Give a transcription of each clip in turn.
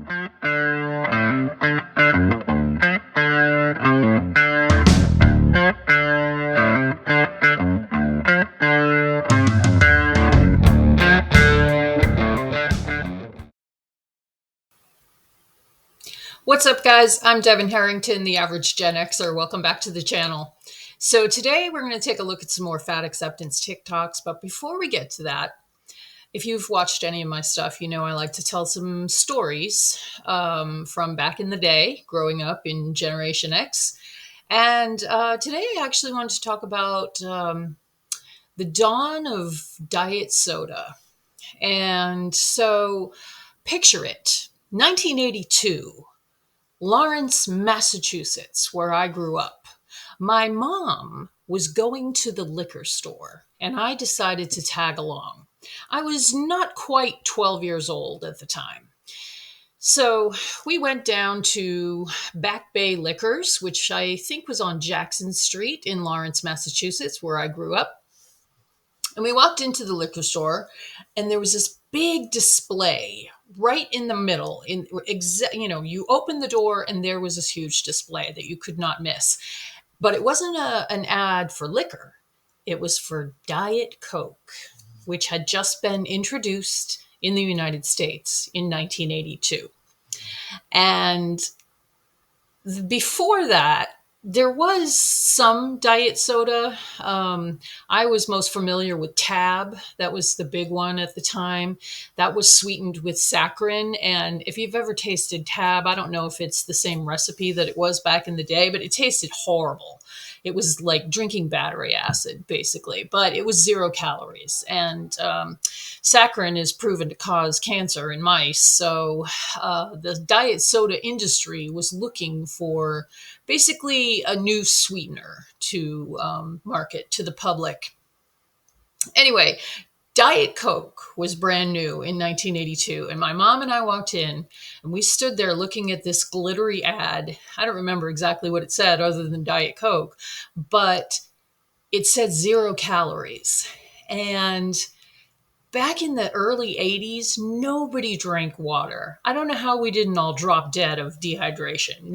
What's up, guys? I'm Devin Harrington, the average Gen Xer. Welcome back to the channel. So today we're going to take a look at some more fat acceptance TikToks. But before we get to that, if you've watched any of my stuff, you know I like to tell some stories from back in the day, growing up in Generation X. And today I actually wanted to talk about the dawn of diet soda. And so picture it, 1982. Lawrence, Massachusetts, where I grew up. My mom was going to the liquor store, and I decided to tag along. I was not quite 12 years old at the time. So we went down to Back Bay Liquors, which I think was on Jackson Street in Lawrence, Massachusetts, where I grew up. And we walked into the liquor store, and there was this big display right in the middle. You opened the door, and there was this huge display that you could not miss. But it wasn't an ad for liquor; it was for Diet Coke, which had just been introduced in the United States in 1982. And before that, there was some diet soda. I was most familiar with Tab. That was the big one at the time. That was sweetened with saccharin. And if you've ever tasted Tab, I don't know if it's the same recipe that it was back in the day, but it tasted horrible. It was like drinking battery acid, basically, but it was 0 calories. And saccharin is proven to cause cancer in mice. So the diet soda industry was looking for basically a new sweetener to market to the public. Anyway, Diet Coke was brand new in 1982, and my mom and I walked in, and we stood there looking at this glittery ad. I don't remember exactly what it said other than Diet Coke, but it said 0 calories. And back in the early 80s, nobody drank water. I don't know how we didn't all drop dead of dehydration.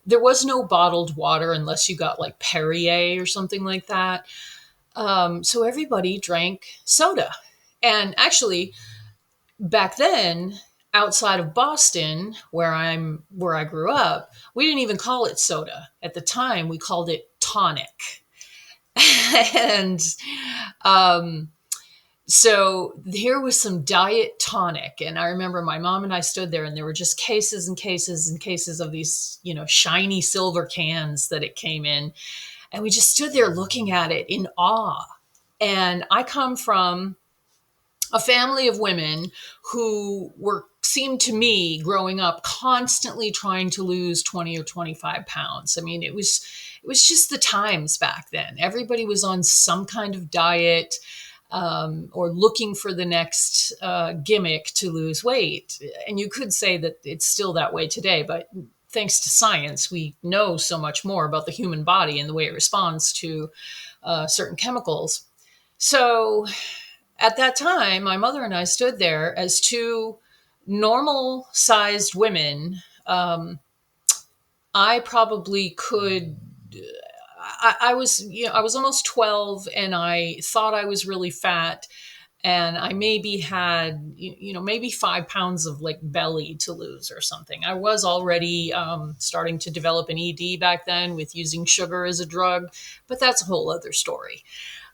There was no bottled water unless you got like Perrier or something like that. So everybody drank soda. And actually, back then, outside of Boston, where I grew up, we didn't even call it soda. At the time, we called it tonic. And so here was some diet tonic. And I remember my mom and I stood there, and there were just cases and cases and cases of these, shiny silver cans that it came in. And we just stood there looking at it in awe. And I come from a family of women who seemed to me growing up constantly trying to lose 20 or 25 pounds. I mean, it was just the times back then. Everybody was on some kind of diet or looking for the next gimmick to lose weight. And you could say that it's still that way today, but thanks to science, we know so much more about the human body and the way it responds to certain chemicals. So at that time, my mother and I stood there as two normal-sized women. I probably could. I was almost 12, and I thought I was really fat. And I maybe had, maybe 5 pounds of like belly to lose or something. I was already starting to develop an ED back then with using sugar as a drug, but that's a whole other story.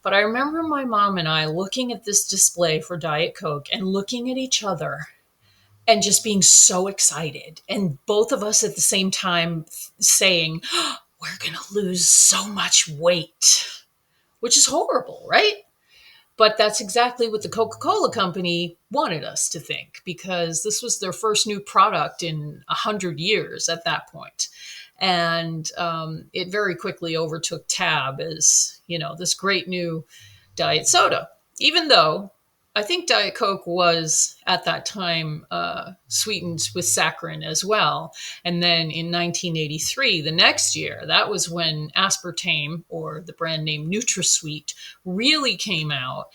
But I remember my mom and I looking at this display for Diet Coke and looking at each other and just being so excited. And both of us at the same time saying, oh, we're going to lose so much weight, which is horrible, right? But that's exactly what the Coca-Cola company wanted us to think, because this was their first new product in 100 years at that point. And it very quickly overtook Tab as, this great new diet soda, even though I think Diet Coke was at that time sweetened with saccharin as well. And then in 1983, the next year, that was when aspartame, or the brand name NutraSweet, really came out.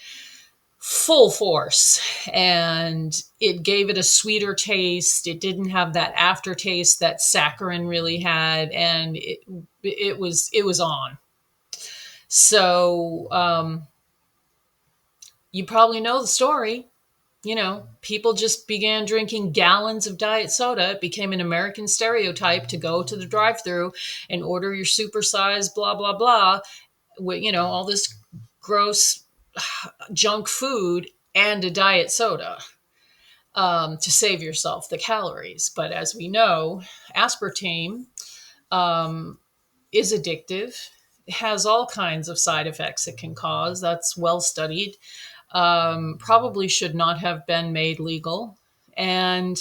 full force, and it gave it a sweeter taste. It didn't have that aftertaste that saccharin really had, and it was on. So you probably know the story. People just began drinking gallons of diet soda. It became an American stereotype to go to the drive-through and order your supersized blah blah blah with all this gross junk food and a diet soda to save yourself the calories. But as we know, aspartame is addictive. It has all kinds of side effects it can cause. That's well studied. Probably should not have been made legal, and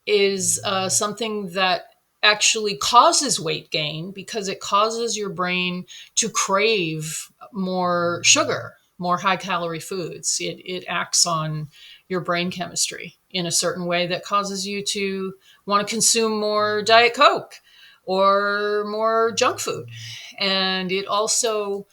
is something that actually causes weight gain because it causes your brain to crave more sugar, more high calorie foods. It acts on your brain chemistry in a certain way that causes you to want to consume more Diet Coke or more junk food. And it also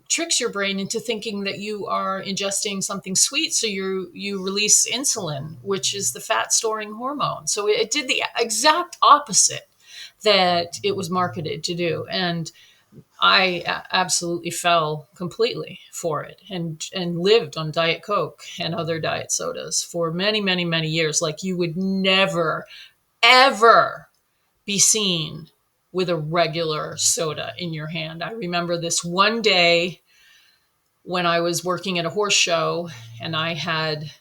tricks your brain into thinking that you are ingesting something sweet, so you release insulin, which is the fat storing hormone. So it did the exact opposite that it was marketed to do, and I absolutely fell completely for it, and lived on Diet Coke and other diet sodas for many many many years. Like, you would never ever be seen with a regular soda in your hand. I remember this one day when I was working at a horse show, and I had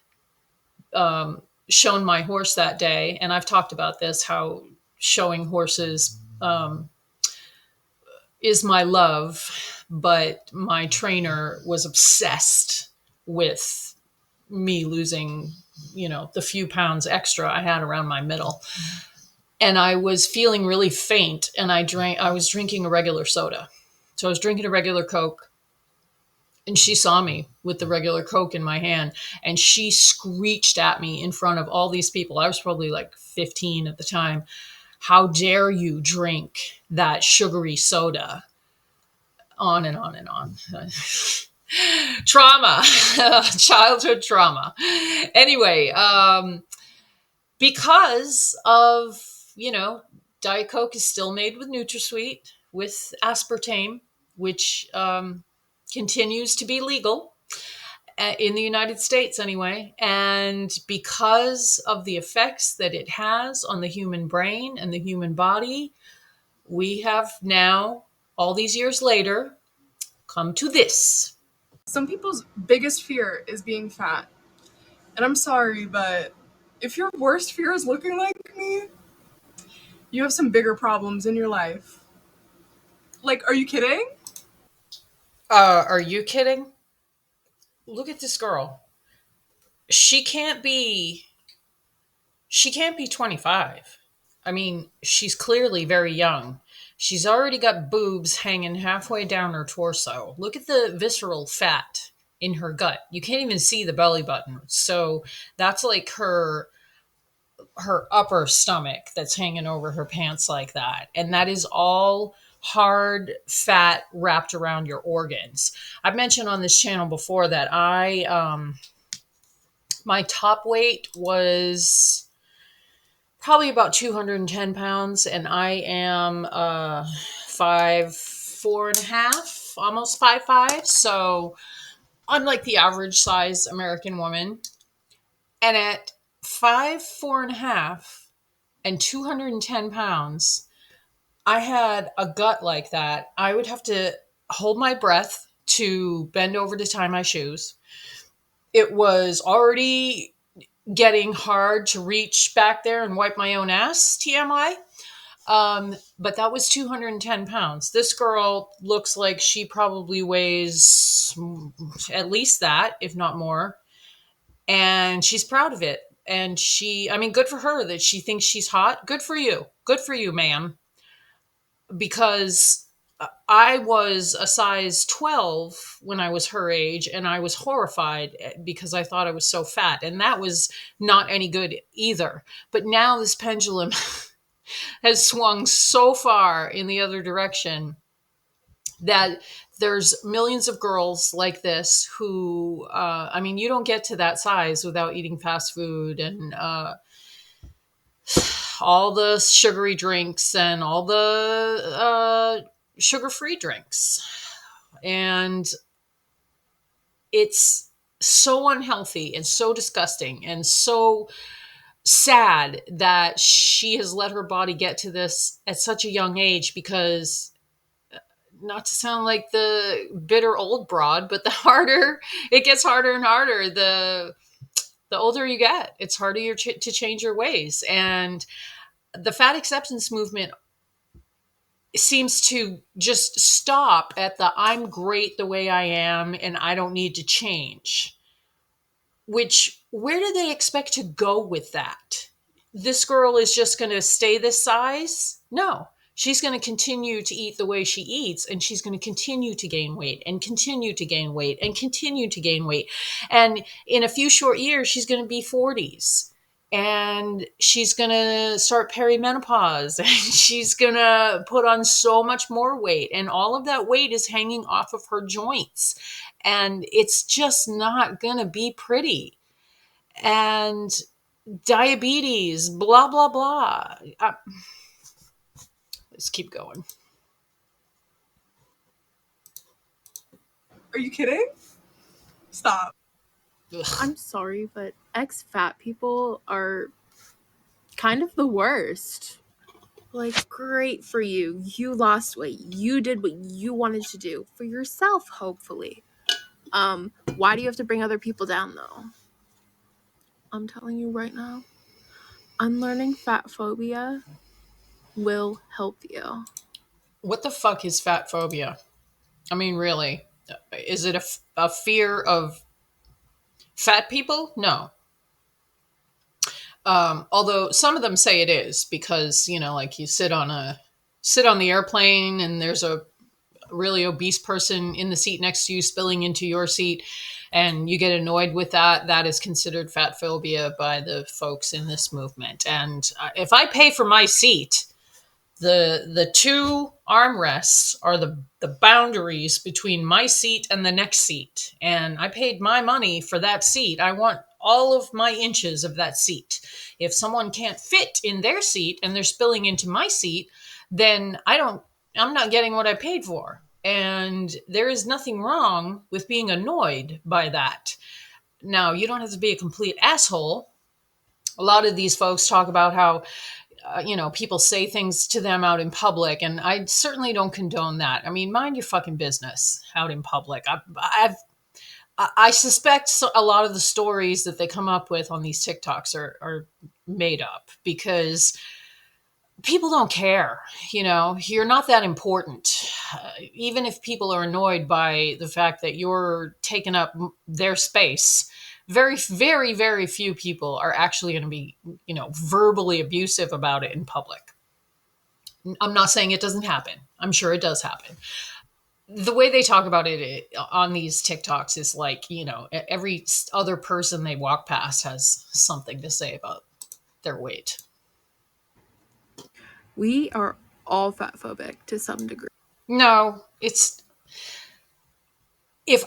shown my horse that day. And I've talked about this, how showing horses is my love, but my trainer was obsessed with me losing, the few pounds extra I had around my middle. And I was feeling really faint, and I was drinking a regular soda. So I was drinking a regular Coke, and she saw me with the regular Coke in my hand, and she screeched at me in front of all these people. I was probably like 15 at the time. How dare you drink that sugary soda? On and on and on. Trauma, childhood trauma. Anyway, because of, Diet Coke is still made with NutraSweet, with aspartame, which continues to be legal in the United States anyway. And because of the effects that it has on the human brain and the human body, we have now, all these years later, come to this. Some people's biggest fear is being fat. And I'm sorry, but if your worst fear is looking like me, you have some bigger problems in your life. Like, are you kidding? Are you kidding? Look at this girl. She can't be she can't be 25. I mean, she's clearly very young. She's already got boobs hanging halfway down her torso. Look at the visceral fat in her gut. You can't even see the belly button. So that's like her upper stomach that's hanging over her pants like that. And that is all hard fat wrapped around your organs. I've mentioned on this channel before that my top weight was probably about 210 pounds, and I am 5'4.5", almost 5'5". So I'm like the average size American woman. And at 5'4.5" and 210 pounds, I had a gut like that. I would have to hold my breath to bend over to tie my shoes. It was already getting hard to reach back there and wipe my own ass, TMI. But that was 210 pounds. This girl looks like she probably weighs at least that, if not more. And she's proud of it. And good for her that she thinks she's hot. Good for you. Good for you, ma'am. Because I was a size 12 when I was her age, and I was horrified because I thought I was so fat. And that was not any good either. But now this pendulum has swung so far in the other direction that there's millions of girls like this who, I mean, you don't get to that size without eating fast food and all the sugary drinks and all the sugar free drinks. And it's so unhealthy and so disgusting and so sad that she has let her body get to this at such a young age because, not to sound like the bitter old broad, but the harder it gets, harder and harder, the older you get, it's harder to change your ways. And the fat acceptance movement seems to just stop at the I'm great the way I am and I don't need to change. Which, where do they expect to go with that? This girl is just going to stay this size? No. She's going to continue to eat the way she eats, and she's going to continue to gain weight and continue to gain weight and continue to gain weight. And in a few short years, she's going to be 40s, and she's going to start perimenopause, and she's going to put on so much more weight. And all of that weight is hanging off of her joints. And it's just not going to be pretty. And diabetes, blah, blah, blah. Let's keep going. Are you kidding? Stop. Ugh. I'm sorry, but ex-fat people are kind of the worst. Like, great for you. You lost weight. You did what you wanted to do for yourself, hopefully. Why do you have to bring other people down, though? I'm telling you right now, unlearning fat phobia will help you. What the fuck is fat phobia? I mean, really? Is it a fear of fat people? No. Although some of them say it is because, like you sit on the airplane and there's a really obese person in the seat next to you spilling into your seat and you get annoyed with that. That is considered fat phobia by the folks in this movement. And if I pay for my seat, the two armrests are the boundaries between my seat and the next seat, and I paid my money for that seat. I want all of my inches of that seat. If someone can't fit in their seat and they're spilling into my seat, then I'm not getting what I paid for. And there is nothing wrong with being annoyed by that. Now, you don't have to be a complete asshole. A lot of these folks talk about how people say things to them out in public, and I certainly don't condone that. I mean, mind your fucking business out in public. I suspect a lot of the stories that they come up with on these TikToks are made up because people don't care. You're not that important. Even if people are annoyed by the fact that you're taking up their space, very, very, very few people are actually going to be, verbally abusive about it in public. I'm not saying it doesn't happen. I'm sure it does happen. The way they talk about it on these TikToks is like, every other person they walk past has something to say about their weight. We are all fat phobic to some degree. No, if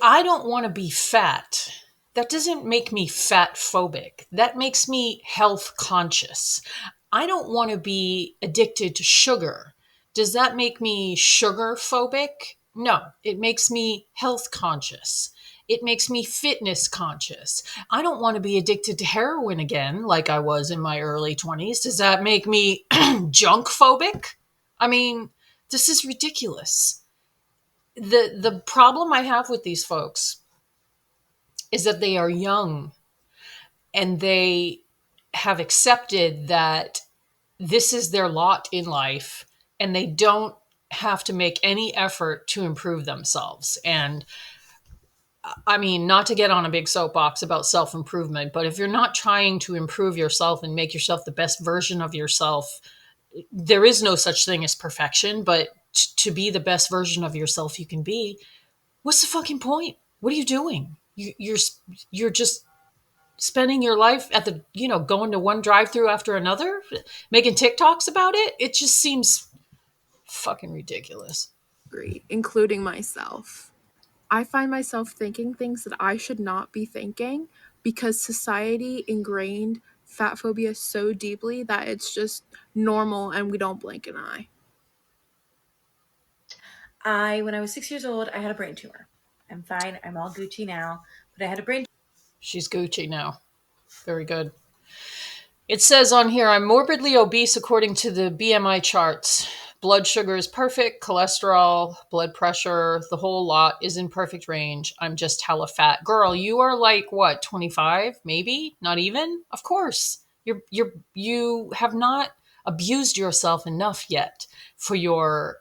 I don't want to be fat, that doesn't make me fat phobic. That makes me health conscious. I don't want to be addicted to sugar. Does that make me sugar phobic? No, it makes me health conscious. It makes me fitness conscious. I don't want to be addicted to heroin again like I was in my early 20s. Does that make me junk phobic? I mean, this is ridiculous. The problem I have with these folks is that they are young and they have accepted that this is their lot in life and they don't have to make any effort to improve themselves. And I mean, not to get on a big soapbox about self-improvement, but if you're not trying to improve yourself and make yourself the best version of yourself, there is no such thing as perfection, but to be the best version of yourself you can be, what's the fucking point? What are you doing? You're just spending your life at the, going to one drive-through after another, making TikToks about it. It just seems fucking ridiculous. agree, including myself. I find myself thinking things that I should not be thinking because society ingrained fat phobia so deeply that it's just normal and we don't blink an eye. When I was 6 years old, I had a brain tumor. I'm fine. I'm all Gucci now. But I had a brain She's Gucci now. Very good. It says on here, I'm morbidly obese according to the BMI charts. Blood sugar is perfect, cholesterol, blood pressure, the whole lot is in perfect range. I'm just hella fat. Girl, you are like what, 25? Maybe? Not even? Of course. You have not abused yourself enough yet for your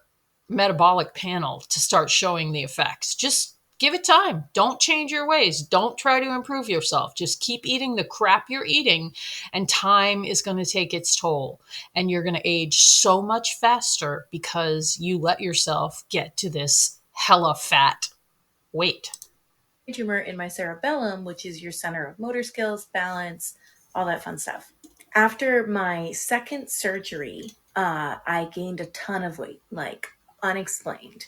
metabolic panel to start showing the effects. Just give it time. Don't change your ways. Don't try to improve yourself. Just keep eating the crap you're eating, and time is going to take its toll. And you're going to age so much faster because you let yourself get to this hella fat weight. tumor in my cerebellum, which is your center of motor skills, balance, all that fun stuff. After my second surgery, I gained a ton of weight, like unexplained.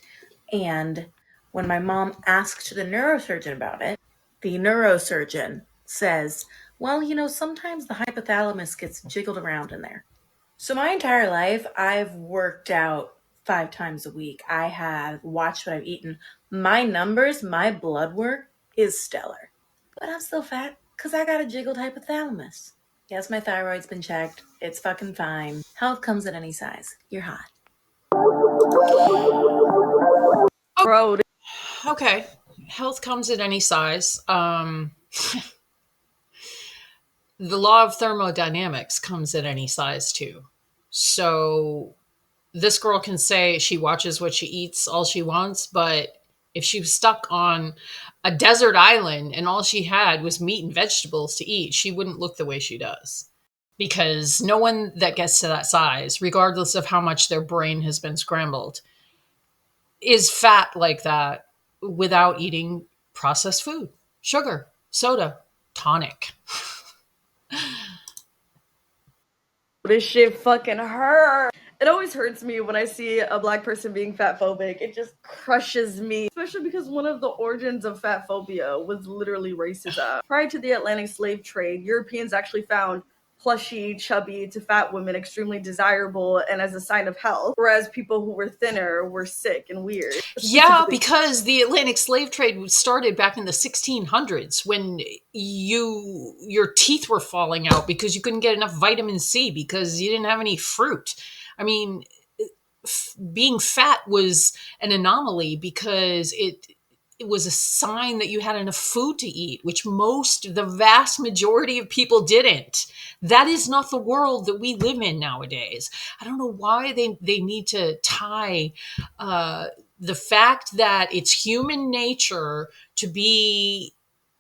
And when my mom asked the neurosurgeon about it, the neurosurgeon says, well, sometimes the hypothalamus gets jiggled around in there. So my entire life, I've worked out 5 times a week. I have watched what I've eaten. My numbers, my blood work is stellar. But I'm still fat because I got a jiggled hypothalamus. Yes, my thyroid's been checked. It's fucking fine. Health comes in any size. You're hot. Bro, Okay. Health comes in any size. The law of thermodynamics comes in any size too. So this girl can say she watches what she eats all she wants, but if she was stuck on a desert island and all she had was meat and vegetables to eat, she wouldn't look the way she does. Because no one that gets to that size, regardless of how much their brain has been scrambled, is fat like that without eating processed food, sugar, soda, tonic. this shit fucking hurt. It always hurts me when I see a black person being fat phobic. It just crushes me, especially because one of the origins of fat phobia was literally racism. Prior to the Atlantic slave trade, Europeans actually found plushy, chubby to fat women extremely desirable and as a sign of health, whereas people who were thinner were sick and weird. Yeah, because the Atlantic slave trade was started back in the 1600s when your teeth were falling out because you couldn't get enough vitamin C because you didn't have any fruit. I mean, being fat was an anomaly because it was a sign that you had enough food to eat, which the vast majority of people didn't. That is not the world that we live in nowadays. I don't know why they need to tie the fact that it's human nature to be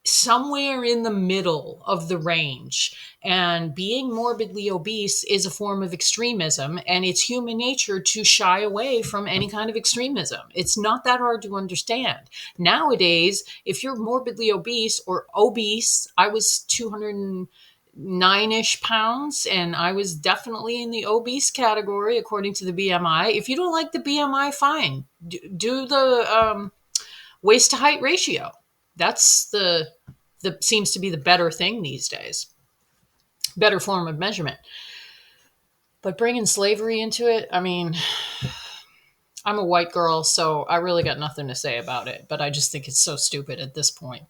somewhere in the middle of the range. And being morbidly obese is a form of extremism, and it's human nature to shy away from any kind of extremism. It's not that hard to understand. Nowadays, if you're morbidly obese or obese, I was 209-ish pounds, and I was definitely in the obese category according to the BMI. If you don't like the BMI, fine. Do the waist to height ratio. That's the seems to be the better thing these days, better form of measurement. But bringing slavery into it, I mean, I'm a white girl, so I really got nothing to say about it, but I just think it's so stupid at this point.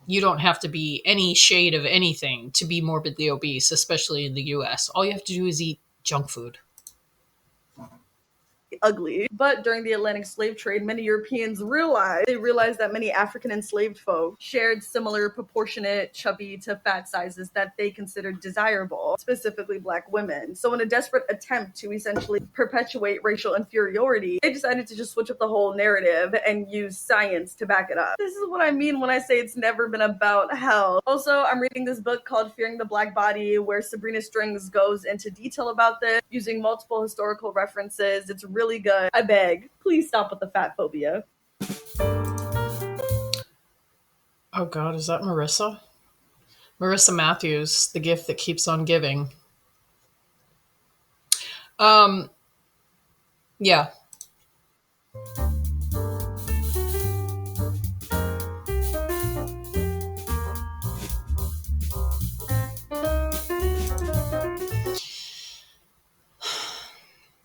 You don't have to be any shade of anything to be morbidly obese, especially in the US. All you have to do is eat junk food. Ugly. But during the Atlantic slave trade, many Europeans realized that many African enslaved folk shared similar proportionate chubby to fat sizes that they considered desirable, specifically black women. So in a desperate attempt to essentially perpetuate racial inferiority, they decided to just switch up the whole narrative and use science to back it up. This is what I mean when I say it's never been about health. Also, I'm reading this book called Fearing the Black Body, where Sabrina Strings goes into detail about this using multiple historical references. It's really good. I beg, please stop with the fat phobia. Oh God, is that Marissa? Marissa Matthews, the gift that keeps on giving. Um, yeah.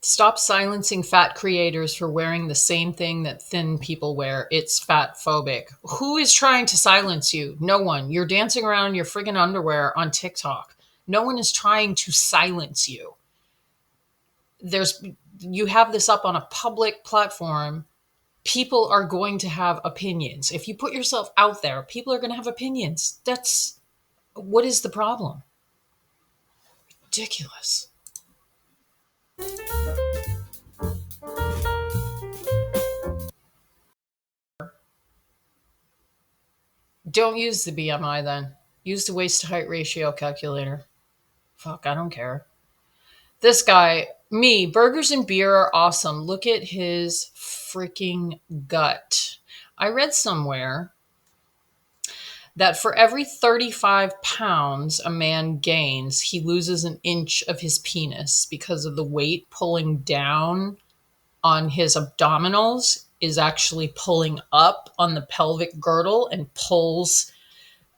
Stop silencing fat creators for wearing the same thing that thin people wear. It's fat phobic. Who is trying to silence you? No one. You're dancing around in your friggin' underwear on TikTok. No one is trying to silence you. There's you have this up on a public platform. People are going to have opinions. If you put yourself out there, people are going to have opinions. That's what is the problem? Ridiculous. Don't use the BMI then. Use the waist to height ratio calculator. Fuck, I don't care. This guy, me, burgers and beer are awesome. Look at his freaking gut. I read somewhere that for every 35 pounds a man gains, he loses an inch of his penis because of the weight pulling down on his abdominals is actually pulling up on the pelvic girdle and pulls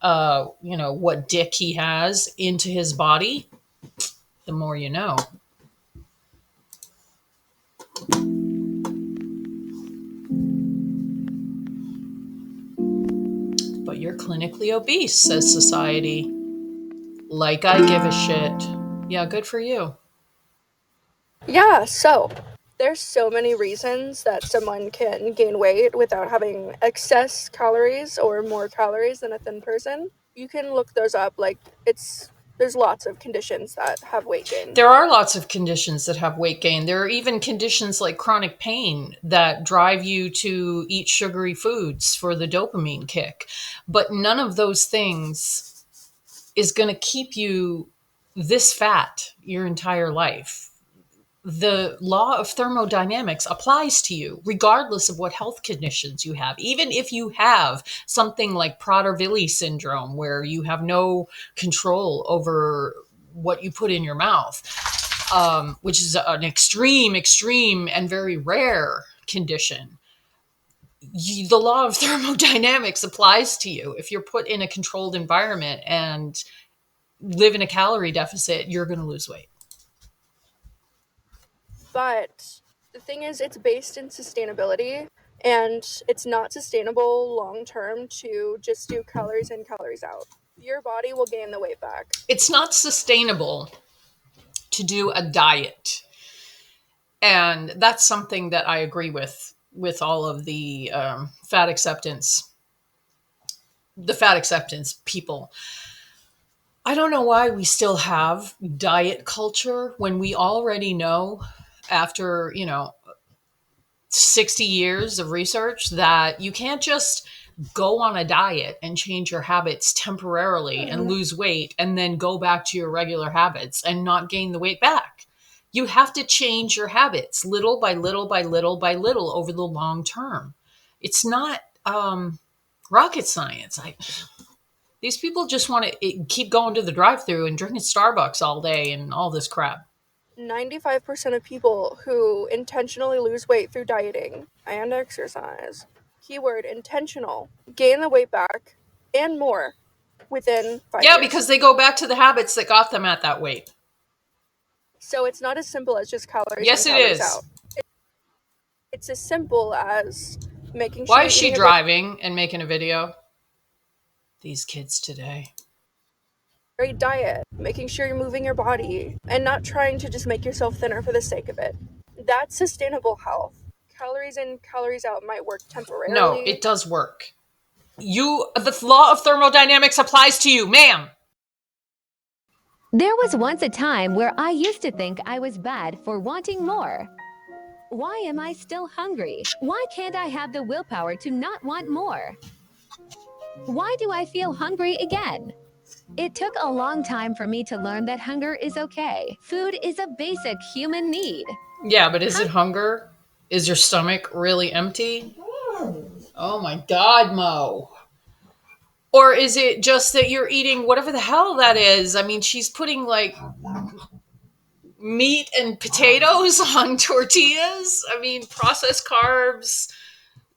what dick he has into his body. The more you know. But you're clinically obese, says society. Like I give a shit. Yeah, good for you. Yeah, so there's so many reasons that someone can gain weight without having excess calories or more calories than a thin person. You can look those up. There's lots of conditions that have weight gain. There are lots of conditions that have weight gain. There are even conditions like chronic pain that drive you to eat sugary foods for the dopamine kick. But none of those things is going to keep you this fat your entire life. The law of thermodynamics applies to you regardless of what health conditions you have. Even if you have something like Prader-Willi syndrome where you have no control over what you put in your mouth, which is an extreme and very rare condition. The law of thermodynamics applies to you. If you're put in a controlled environment and live in a calorie deficit, you're going to lose weight. But the thing is, it's based in sustainability, and it's not sustainable long term to just do calories in, calories out. Your body will gain the weight back. It's not sustainable to do a diet. And that's something that I agree with all of the fat acceptance people. I don't know why we still have diet culture when we already know after, 60 years of research that you can't just go on a diet and change your habits temporarily and lose weight and then go back to your regular habits and not gain the weight back. You have to change your habits little by little by little by little over the long term. It's not rocket science. These people just want to keep going to the drive-thru and drinking Starbucks all day and all this crap. 95% of people who intentionally lose weight through dieting and exercise, keyword intentional, gain the weight back and more within 5 years. Yeah, because they go back to the habits that got them at that weight. So it's not as simple as just calories Yes, in, it calories is. out. It's as simple as making sure Why you're is she eating a driving and making a video? These kids today. great diet, making sure you're moving your body, and not trying to just make yourself thinner for the sake of it. That's sustainable health. Calories in, calories out might work temporarily. No, it does work. The law of thermodynamics applies to you, ma'am. There was once a time where I used to think I was bad for wanting more. Why am I still hungry? Why can't I have the willpower to not want more? Why do I feel hungry again? It took a long time for me to learn that hunger is okay. Food is a basic human need. Yeah, but is it hunger? Is your stomach really empty? Oh my God, Mo. Or is it just that you're eating whatever the hell that is? I mean, she's putting like meat and potatoes on tortillas. I mean, processed carbs,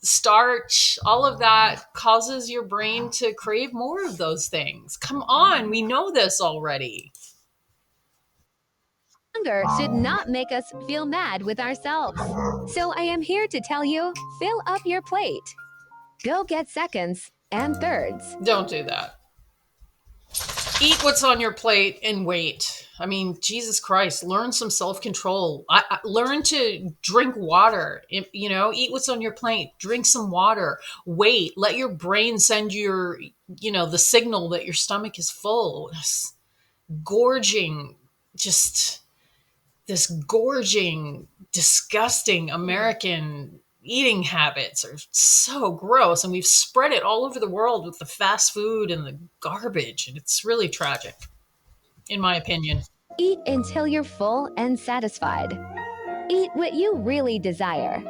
starch, all of that causes your brain to crave more of those things. Come on, we know this already. Hunger should not make us feel mad with ourselves. So I am here to tell you, fill up your plate. Go get seconds and thirds. Don't do that. Eat what's on your plate and wait. I mean, Jesus Christ, learn some self-control. Learn to drink water. Eat what's on your plate. Drink some water. Wait. Let your brain send the signal that your stomach is full. Gorging, just this gorging, disgusting American eating habits are so gross, and we've spread it all over the world with the fast food and the garbage, and it's really tragic, in my opinion. Eat until you're full and satisfied. Eat what you really desire.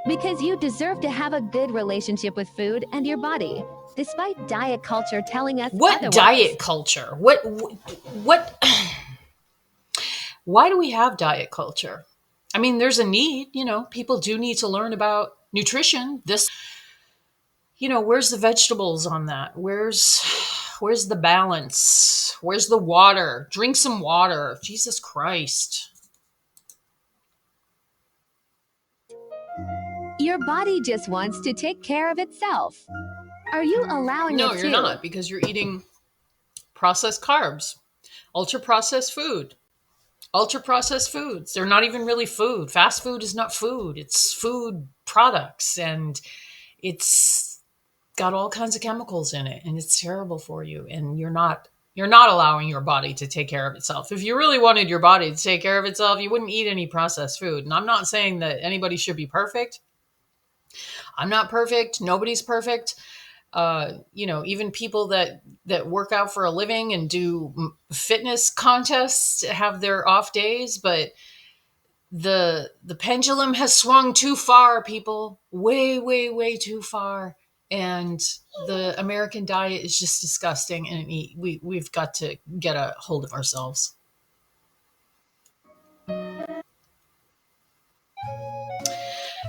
Because you deserve to have a good relationship with food and your body, despite diet culture telling us What otherwise. diet culture? What why do we have diet culture? I mean, there's a need, people do need to learn about nutrition. Where's the vegetables on that? Where's the balance? Where's the water? Drink some water. Jesus Christ. Your body just wants to take care of itself. Are you allowing No, it to? you're not, because you're eating processed carbs, ultra processed food. Ultra processed foods. They're not even really food. Fast food is not food. It's food products, and it's got all kinds of chemicals in it, and it's terrible for you, and you're not allowing your body to take care of itself. If you really wanted your body to take care of itself, you wouldn't eat any processed food. And I'm not saying that anybody should be perfect. I'm not perfect. Nobody's perfect. Even people that work out for a living and do fitness contests have their off days, but the pendulum has swung too far, people. Way, way, way too far. And the American diet is just disgusting, and we've got to get a hold of ourselves.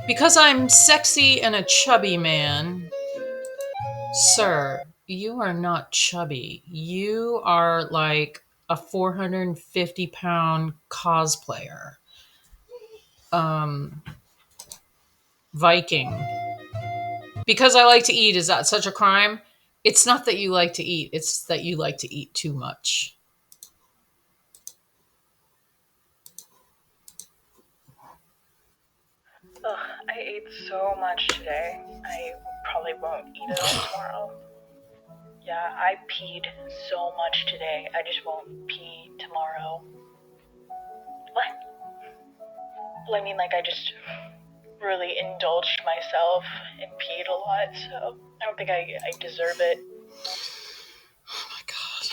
Because I'm sexy and a chubby man, sir, you are not chubby. You are like a 450-pound cosplayer. Viking. Because I like to eat, is that such a crime? It's not that you like to eat, it's that you like to eat too much. Ugh, I ate so much today. I probably won't eat it all tomorrow. Yeah, I peed so much today. I just won't pee tomorrow. What? Well, I mean, like, I just really indulged myself and peed a lot, so I don't think I deserve it. Oh my God.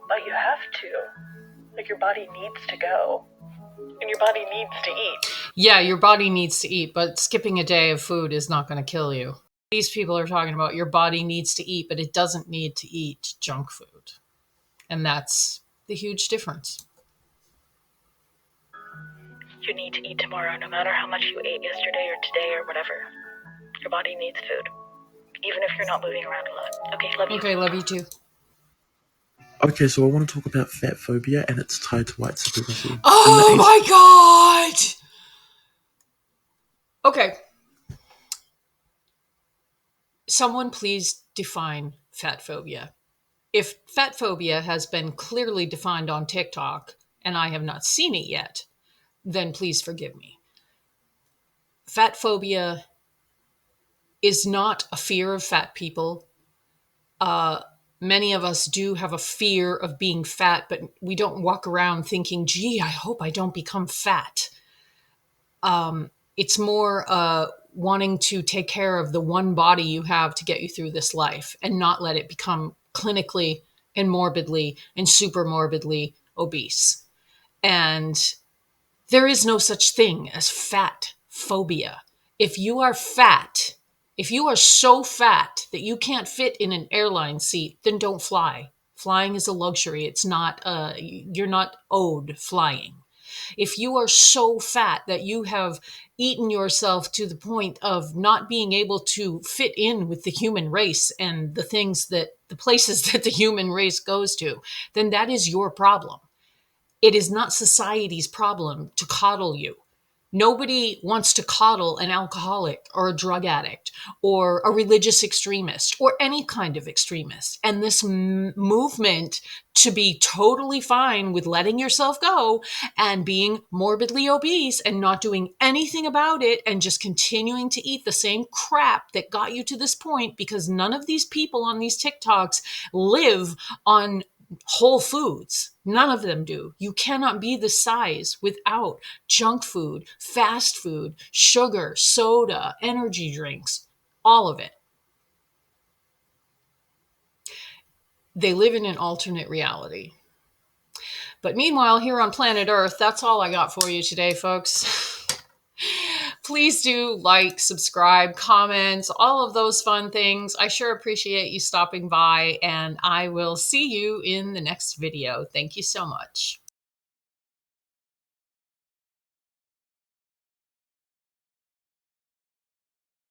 But you have to. Like, your body needs to go. And your body needs to eat. Yeah, your body needs to eat, but skipping a day of food is not going to kill you. These people are talking about your body needs to eat, but it doesn't need to eat junk food. And that's the huge difference. You need to eat tomorrow, no matter how much you ate yesterday or today or whatever. Your body needs food. Even if you're not moving around a lot. Okay, love you. Okay, love you too. Okay, so I want to talk about fat phobia, and it's tied to white supremacy. Oh my God! Okay. Someone please define fat phobia. If fat phobia has been clearly defined on TikTok and I have not seen it yet, then please forgive me. Fat phobia is not a fear of fat people. Many of us do have a fear of being fat, but we don't walk around thinking, gee, I hope I don't become fat. It's more wanting to take care of the one body you have to get you through this life and not let it become clinically and morbidly and super morbidly obese. And there is no such thing as fat phobia. If you are fat, if you are so fat that you can't fit in an airline seat, then don't fly. Flying is a luxury. It's not, you're not owed flying. If you are so fat that you have eaten yourself to the point of not being able to fit in with the human race and the things that the places that the human race goes to, then that is your problem. It is not society's problem to coddle you. Nobody wants to coddle an alcoholic or a drug addict or a religious extremist or any kind of extremist. And this movement to be totally fine with letting yourself go and being morbidly obese and not doing anything about it and just continuing to eat the same crap that got you to this point, because none of these people on these TikToks live on whole foods. None of them do. You cannot be the size without junk food, fast food, sugar, soda, energy drinks, all of it. They live in an alternate reality. But meanwhile, here on planet Earth, that's all I got for you today, folks. Please do like, subscribe, comment, all of those fun things. I sure appreciate you stopping by, and I will see you in the next video. Thank you so much.